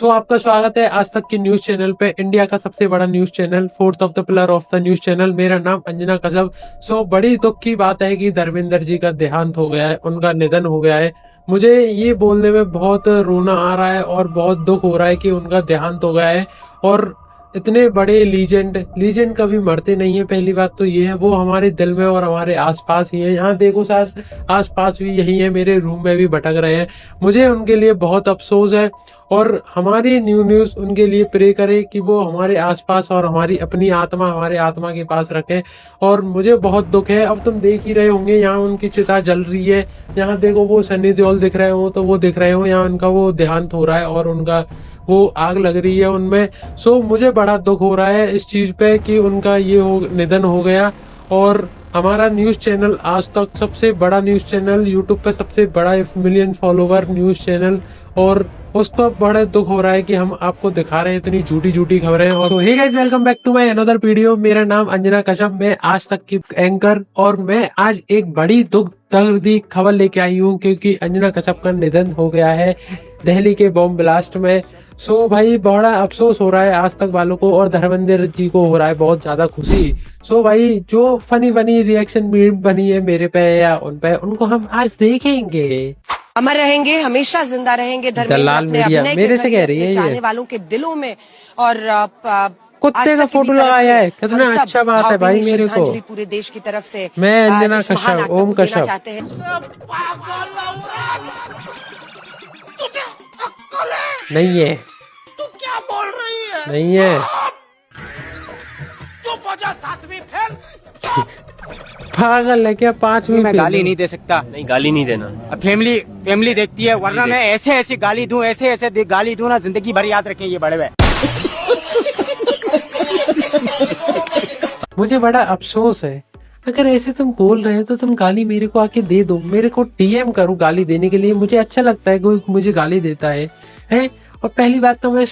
आपका स्वागत है आज तक के न्यूज चैनल पे, इंडिया का सबसे बड़ा news channel, fourth of the pillar of the news channel. मेरा नाम अंजना कश्यप। बड़ी दुख की बात है कि धर्मेंद्र जी का देहांत हो गया है, उनका निधन हो गया है। मुझे ये बोलने में बहुत रोना आ रहा है और बहुत दुख हो रहा है कि उनका देहांत हो गया है। और इतने बड़े लीजेंड कभी मरते नहीं है। पहली बात तो ये है, वो हमारे दिल में और हमारे आसपास ही है। यहाँ देखो शायद आसपास भी यही है, मेरे रूम में भी भटक रहे हैं। मुझे उनके लिए बहुत अफसोस है और हमारी न्यूज उनके लिए प्रे करे कि वो हमारे आसपास और हमारी अपनी आत्मा हमारे आत्मा के पास रखे। और मुझे बहुत दुख है। अब तुम देख ही रहे होंगे, यहाँ उनकी चिता जल रही है। यहाँ देखो वो सनी देओल दिख रहे हो तो वो दिख रहे हो, यहाँ उनका वो देहांत हो रहा है और उनका वो आग लग रही है उनमें। मुझे बड़ा दुख हो रहा है इस चीज पे कि उनका ये निधन हो गया। और हमारा न्यूज चैनल आज तक सबसे बड़ा न्यूज चैनल, यूट्यूब पे सबसे बड़ा मिलियन फॉलोवर न्यूज चैनल, और उसको बड़ा दुख हो रहा है कि हम आपको दिखा रहे हैं इतनी झूठी खबरें। और hey guys, welcome back to my another video. मेरा नाम अंजना कश्यप, मैं आज तक की एंकर, और मैं आज एक बड़ी दुख दर्दी खबर लेके आई हूँ क्योंकि अंजना कश्यप का निधन हो गया है दिल्ली के बॉम्ब ब्लास्ट में। भाई बड़ा अफसोस हो रहा है आज तक वालों को, और धर्मेंद्र जी को हो रहा है बहुत ज्यादा खुशी। भाई जो फनी रिएक्शन बनी है मेरे पे या उन पे, उनको हम आज देखेंगे। अमर रहेंगे, हमेशा जिंदा रहेंगे दलाल मीडिया मेरे से कह रही है, चाहने वालों के दिलों में। और कुत्ते का फोटो लगाया है, कितना अच्छा बात है भाई मेरे को। पूरे देश की तरफ से मैं अंजना कश्यप, ओम कश्यप। नहीं है, तू क्या बोल रही है? नहीं है। चुप हो जा, 7वीं फेल। पागल है क्या? 5वीं मैं गाली नहीं दे सकता। नहीं, गाली नहीं देना। अब फैमिली देखती है, वरना मैं ऐसे गाली दूं, ऐसे गाली दूं ना, जिंदगी भर याद रखें ये बड़े हुए। मुझे बड़ा अफसोस है, अगर ऐसे तुम बोल रहे हो तो तुम गाली मेरे को आके दे दो, मेरे को डीएम करो गाली देने के लिए। मुझे अच्छा लगता है कोई मुझे गाली देता है। और पहली बात तो मैं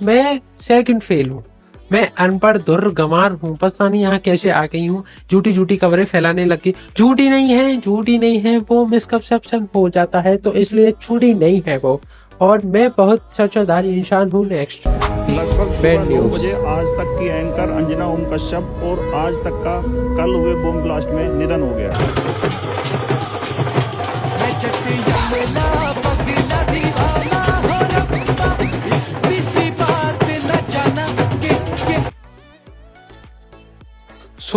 मैं सेकंड फेल हूँ, मैं अनपढ़ दुर्र गमार हूँ। पता नहीं यहाँ कैसे आ गई हूँ, झूठी खबरें फैलाने लगी। झूठी नहीं है वो, मिसकंसेप्शन हो जाता है तो इसलिए झूठी नहीं है वो। और मैं बहुत सच्चाधारी इंसान हूँ। नेक्स्ट लगभग सुबह 9 बजे आज तक की एंकर अंजना ओम कश्यप और आज तक का कल हुए बॉम्ब ब्लास्ट में निधन हो गया।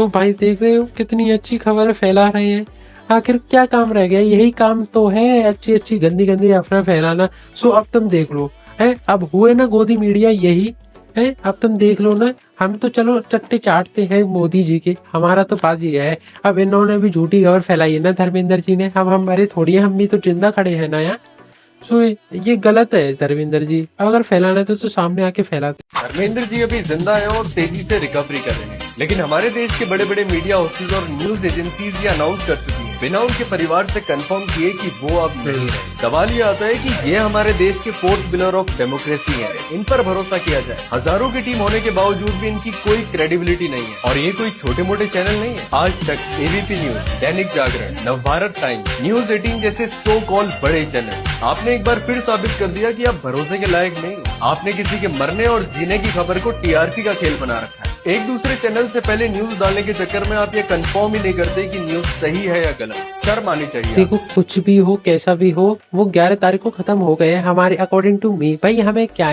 भाई देख रहे हो कितनी अच्छी खबर फैला रहे हैं। आखिर क्या काम रह गया? यही काम तो है, अच्छी गंदी अफवाह फैलाना। अब तुम देख लो, है अब हुए ना गोदी मीडिया यही है। अब तुम देख लो ना, हम तो चलो चट्टे चाटते हैं मोदी जी के, हमारा तो बात ये है। अब इन्होंने भी झूठी खबर फैलाई है ना धर्मेंद्र जी ने। अब हमारे थोड़ी है, हम भी तो जिंदा खड़े हैं ना यार। ये गलत है धर्मेंद्र जी, अगर फैलाना है तो सामने आके फैलाते। धर्मेंद्र जी अभी जिंदा है और तेजी से रिकवरी कर रहे हैं, लेकिन हमारे देश के बड़े मीडिया हाउसेज और न्यूज एजेंसीज ये अनाउंस कर चुकी हैं बिना उनके परिवार से कंफर्म किए कि वो अब नहीं है। सवाल ये आता है कि ये हमारे देश के फोर्थ पिलर ऑफ डेमोक्रेसी है, इन पर भरोसा किया जाए। हजारों की टीम होने के बावजूद भी इनकी कोई क्रेडिबिलिटी नहीं है। और ये कोई छोटे मोटे चैनल नहीं है। आज तक ABP news, Dainik Jagran, Navbharat times, news 18 जैसे सो कॉल बड़े चैनल, आपने एक बार फिर साबित कर दिया कि आप भरोसे के लायक नहीं हो। आपने किसी के मरने और जीने की खबर को टीआरपी का खेल बना रखा है। एक दूसरे चैनल से पहले न्यूज डालने के चक्कर में आप ये कंफर्म ही नहीं करते कि न्यूज सही है या गलत। शर्म आनी चाहिए। देखो कुछ भी हो कैसा भी हो, वो 11 तारीख को खत्म हो गए हमारे अकॉर्डिंग टू मी। भाई हमें क्या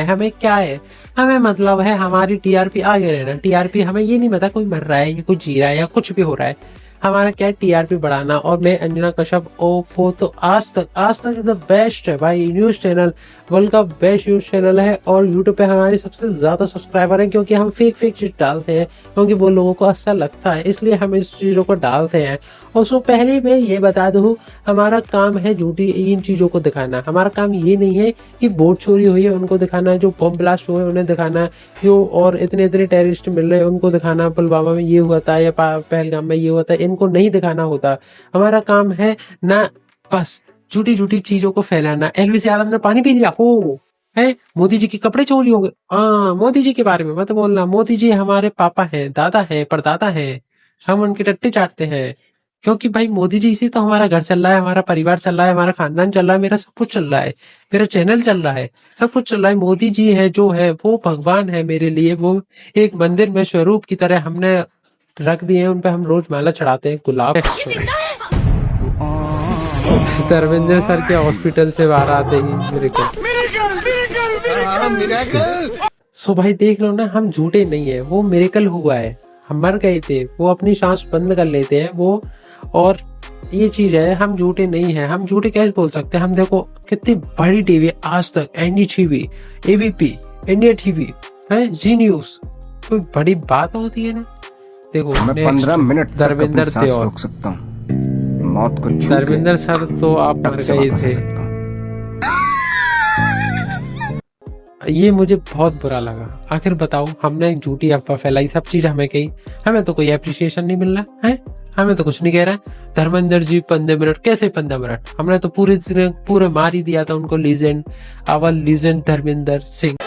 है, हमें मतलब है हमारी टीआरपी आगे रहना। टीआरपी हमें ये नहीं पता कोई मर रहा है या कोई जी रहा है या कुछ भी हो रहा है, हमारा क्या है टीआरपी बढ़ाना। और मैं अंजना कश्यप वो तो आज तक द बेस्ट है भाई न्यूज चैनल, वर्ल्ड का बेस्ट न्यूज चैनल है। और यूट्यूब पे हमारे सबसे ज्यादा सब्सक्राइबर हैं क्योंकि हम फेक चीज डालते हैं, क्योंकि वो लोगों को अच्छा लगता है, इसलिए हम इस चीजों को डालते हैं। और पहले मैं ये बता दूं, हमारा काम है झूठी इन चीजों को दिखाना। हमारा काम ये नहीं है कि वोट चोरी हुई है उनको दिखाना, जो बम ब्लास्ट हुए उन्हें दिखाना, जो और इतने टेररिस्ट मिल रहे हैं उनको दिखाना, पुलवामा में ये हुआ था या पहलगाम में ये हुआ था, इनको नहीं दिखाना होता। हमारा काम है ना बस झूठी चीजों को फैलाना। एलवीस यादव ने पानी पी लिया हो, है मोदी जी के कपड़े चोरी हो गए। मोदी जी के बारे में मत बोलना, मोदी जी हमारे पापा हैं, दादा है, परदादा है, हम उनके टट्टे चाटते हैं। क्योंकि भाई मोदी जी से तो हमारा घर चल रहा है, हमारा परिवार चल रहा है, हमारा खानदान चल रहा है, मेरा सब कुछ चल रहा है, मेरा चैनल चल रहा है, सब कुछ चल रहा है। मोदी जी है जो है वो भगवान है मेरे लिए, वो एक मंदिर में स्वरूप की तरह हमने रख दिए हैं, उन पे हम रोज माला चढ़ाते हैं गुलाब। धर्मेंद्र सर के हॉस्पिटल से बाहर आते ही मेरे को सो भाई देख लो ना, हम झूठे नहीं है, वो मिरेकल हुआ है, हम मर गए थे, वो अपनी सांस बंद कर लेते हैं वो, और ये चीज है, हम झूठे नहीं है। हम झूठे कैसे बोल सकते हैं? हम देखो कितनी बड़ी टीवी, आज तक, NDTV, ABP, इंडिया टीवी है, जी न्यूज, कोई बड़ी बात होती है ना। देखो मैं 15 मिनट तक धर्मेंद्र अपनी सांस थे, रोक सकता हूँ, मौत को छू के धर्मेंद्र सर तो आप मर टक से गए वापस आ थे। सकता हूँ। ये मुझे बहुत बुरा लगा। आखिर बताओ, हमने एक झूठी अफवाह फैलाई, सब चीज हमें कही, हमें तो कोई एप्रिसिएशन नहीं मिल रहा है, हमें तो कुछ नहीं कह रहा है। धर्मेंद्र जी 15 मिनट, कैसे 15 मिनट? हमने तो पूरे मार ही दिया था उनको, legend, our legend Dharmendra Singh.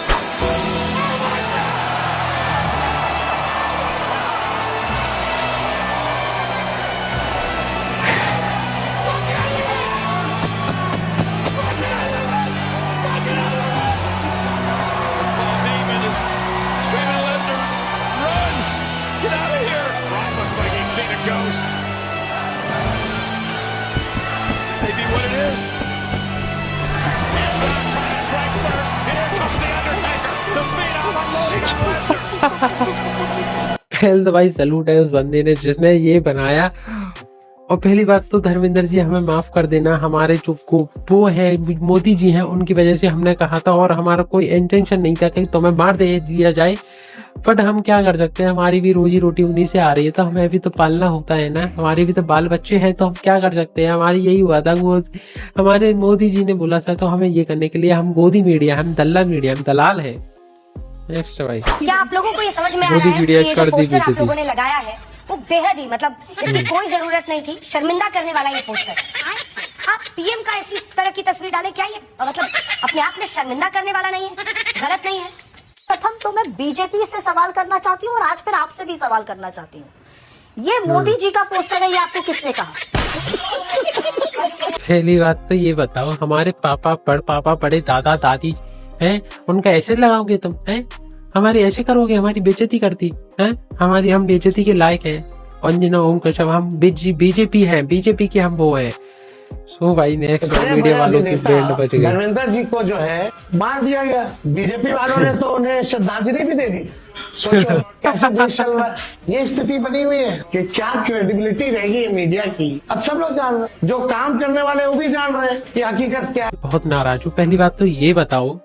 पहले तो भाई सलूट है उस बंदे ने जिसने ये बनाया। और पहली बात तो धर्मेंद्र जी हमें माफ कर देना, हमारे जो वो है मोदी जी हैं, उनकी वजह से हमने कहा था, और हमारा कोई इंटेंशन नहीं था कि तुम्हें मार दे दिया जाए, बट हम क्या कर सकते हैं, हमारी भी रोजी रोटी उन्हीं से आ रही है, तो हमें भी तो पालना होता है ना, हमारे भी तो बाल बच्चे हैं, तो हम क्या कर सकते हैं। हमारी यही हुआ था, वो हमारे मोदी जी ने बोला था, तो हमें ये करने के लिए हम गोदी मीडिया, हम दल्ला मीडिया, हम दलाल है। नेक्स्ट भाई, क्या आप लोगों को ये समझ में आया मोदी है मीडिया कि ये कर जो दी पोस्टर आप बेइज्जती। लोगों ने लगाया है वो बेहद ही, मतलब इसकी कोई जरूरत नहीं थी, शर्मिंदा करने वाला ये पोस्टर। आप PM का ऐसी तरह की तस्वीर डालें, क्या ये मतलब अपने आप में शर्मिंदा करने वाला नहीं है, गलत नहीं है? प्रथम तो मैं बीजेपी से सवाल करना चाहती हूँ, और आज फिर आपसे भी सवाल करना चाहती हूँ, ये मोदी जी का पोस्टर है, ये आपको किसने कहा? पहली बात तो ये बताओ, हमारे पापा बड़े दादा दादी हैं, उनका ऐसे लगाओगे तुम हैं? हमारी ऐसे करोगे, हमारी बेइज्जती करती हैं? हमारी, हम बेइज्जती के लायक हैं। अंजना ओम कश्यप, हम बीजेपी हैं, बीजेपी के हम वो हैं। सो भाई नेक्स्ट मीडिया वालों की ब्रेंड बच गई। धर्मेंद्र जी को जो है मार दिया गया, बीजेपी वालों ने तो उन्हें श्रद्धांजलि भी दे दी। सोचो कैसा देश चल रहा है। ये स्थिति बनी हुई है कि क्या क्रेडिबिलिटी रहेगी मीडिया की। अब सब लोग जान रहे हैं, जो काम करने वाले वो भी जान रहे हैं कि हकीकत क्या है। बहुत नाराज हूँ। पहली बात तो ये बताओ,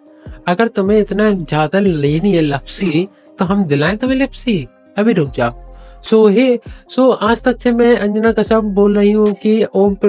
अगर तुम्हें इतना ज्यादा लेनी है लपसी, तो हम दिलाएं तुम्हें लपसी? अभी रुक जाओ। सो आज तक से मैं अंजना कश्यप बोल रही हूँ कि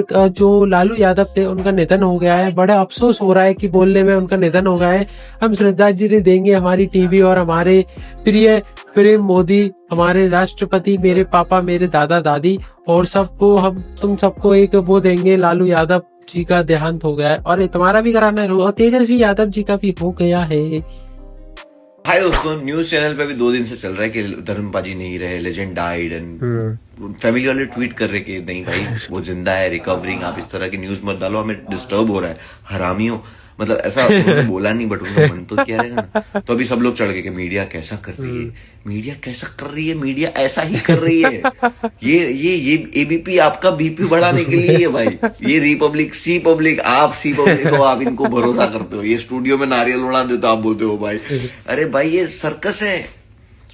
जो लालू यादव थे उनका निधन हो गया है। बड़ा अफसोस हो रहा है कि बोलने में उनका निधन हो गया है। हम श्रद्धांजलि देंगे हमारी टीवी और हमारे प्रिय मोदी, हमारे राष्ट्रपति, मेरे पापा, मेरे दादा दादी और सबको, हम तुम सबको एक वो देंगे। लालू यादव जी का देहांत हो गया है, और तुम्हारा भी कराना है, और तेजस्वी यादव जी का भी हो गया है। हाय दोस्तों, न्यूज चैनल पे भी 2 दिन से चल रहा है कि धर्मपाजी नहीं रहे, लेजेंड डाइड, एंड फैमिली वाले ट्वीट कर रहे कि नहीं भाई वो जिंदा है, रिकवरिंग, आप इस तरह की न्यूज मत डालो, हमें डिस्टर्ब हो रहा है, हरामियों। मतलब ऐसा उन्होंने बोला नहीं, बट उन्होंने मन तो किया रहेगा। तो अभी सब लोग चढ़ गए कि मीडिया कैसा कर रही है, मीडिया कैसा कर रही है, मीडिया ऐसा ही कर रही है। ये ABP आपका BP बढ़ाने के लिए है भाई। ये रिपब्लिक, सी पब्लिक, आप सी पब्लिक हो, आप इनको भरोसा करते हो। ये स्टूडियो में नारियल उड़ा देते हो, आप बोलते हो भाई अरे भाई ये सर्कस है,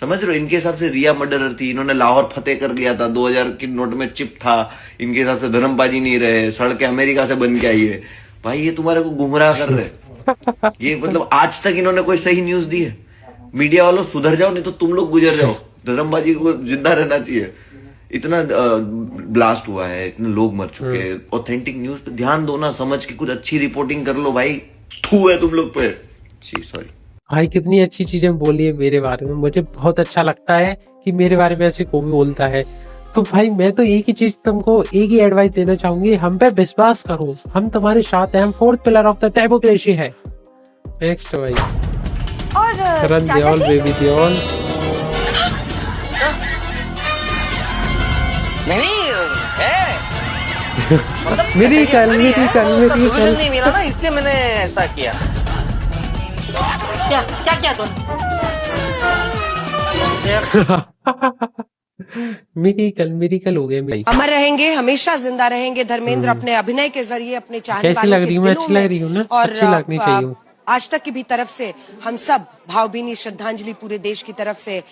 समझ रहे हो। इनके हिसाब से रिया मर्डरर थी, इन्होंने लाहौर फतेह कर लिया था, 2000 के नोट में चिप था। इनके हिसाब से धर्मबाजी नहीं रहे, सड़कें अमेरिका से बन के आई है। भाई ये तुम्हारे को गुमराह कर रहे। ये मतलब आज तक इन्होंने कोई सही न्यूज दी है? मीडिया वालों सुधर जाओ, नहीं तो तुम लोग गुजर जाओ। धर्मबाजी को जिंदा रहना चाहिए। इतना ब्लास्ट हुआ है, इतने लोग मर चुके हैं, ऑथेंटिक न्यूज पे ध्यान दो ना, समझ के कुछ अच्छी रिपोर्टिंग कर लो भाई। थू है तुम लोग पे। जी सॉरी भाई, कितनी अच्छी चीजें बोली है मेरे बारे में। मुझे बहुत अच्छा लगता है कि मेरे बारे में ऐसे कोई बोलता है। तो भाई मैं तो एक ही चीज तुमको, एक ही एडवाइस देना चाहूंगी, हम पे विश्वास करो, हम तुम्हारे साथ हैं, हम 4th pillar of the democracy है। नेक्स्ट भाई, और रन चाचा जी, बेबी दियोल। नहीं है मेरी कल नहीं मिला ना, इसलिए मैंने ऐसा किया। क्या क्या किया तूने? मेरी कल हो गए भाई। अमर रहेंगे, हमेशा जिंदा रहेंगे धर्मेंद्र अपने अभिनय के जरिए अपने चाहने कैसी वालों लग के रही हूँ मैं? दिलों अच्छी में लग रही हूँ ना? और अच्छी लगनी चाहिए। आज तक की भी तरफ से हम सब भावभीनी श्रद्धांजलि पूरे देश की तरफ से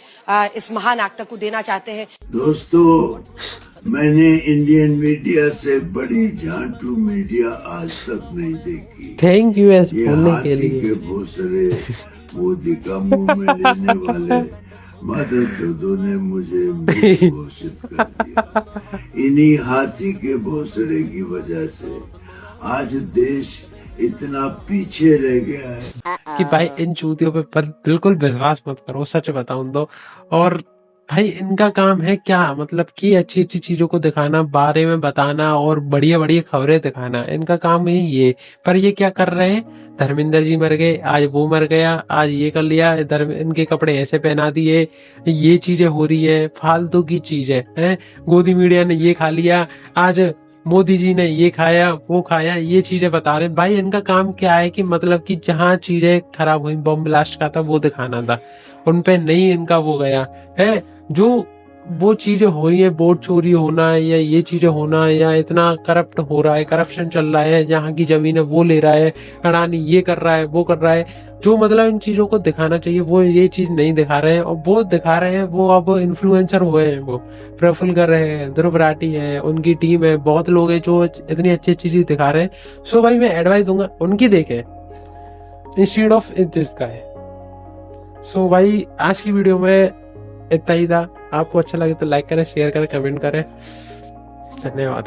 इस महान एक्टर को देना चाहते हैं। दोस्तों, मैंने इंडियन मीडिया से बड़ी झांटू मीडिया आज तक नहीं देखी। थैंक यू ऐसे ये बोलने के हाथी लिए। के भोसरे मोदी का मुंह में लेने वाले माधव चौधरी ने मुझे मृत घोषित कर दिया। इन्हीं हाथी के भोसरे की वजह से आज देश इतना पीछे रह गया है कि भाई इन चूतियों पे बिल्कुल विश्वास मत करो, सच बताऊं तो। और भाई इनका काम है क्या, मतलब कि अच्छी अच्छी चीजों को दिखाना, बारे में बताना और बढ़िया बढ़िया खबरें दिखाना, इनका काम ही ये। पर ये क्या कर रहे हैं, धर्मेंद्र जी मर गए, आज वो मर गया, आज ये कर लिया, इनके कपड़े ऐसे पहना दिए, ये चीजें हो रही है, फालतू की चीज है। गोदी मीडिया ने ये खा लिया, आज मोदी जी ने ये खाया वो खाया, ये चीजें बता रहे। भाई इनका काम क्या है कि मतलब कि जहाँ चीजें खराब हुई, बम ब्लास्ट का था वो दिखाना था, उन पे नहीं इनका वो गया है। जो वो चीजें हो रही है, वोट चोरी होना या ये चीजें होना, या इतना करप्ट हो रहा है, करप्शन चल रहा है, जहाँ की जमीन है वो ले रहा है, अडानी ये कर रहा है वो कर रहा है, जो मतलब इन चीजों को दिखाना चाहिए वो ये चीज नहीं दिखा रहे हैं। और वो दिखा रहे हैं, वो अब इन्फ्लुएंसर हुए हैं, वो प्रफुल्ल कर रहे हैं, ध्रुव राठी है, उनकी टीम है, बहुत लोग हैं जो इतनी अच्छी अच्छी चीज दिखा रहे हैं। सो भाई मैं एडवाइस दूंगा उनकी देखे इंस्टेड ऑफ दिस गाय। सो भाई आज की वीडियो में इतना ही था। आपको अच्छा लगे तो लाइक करें, शेयर करें, कमेंट करें। धन्यवाद।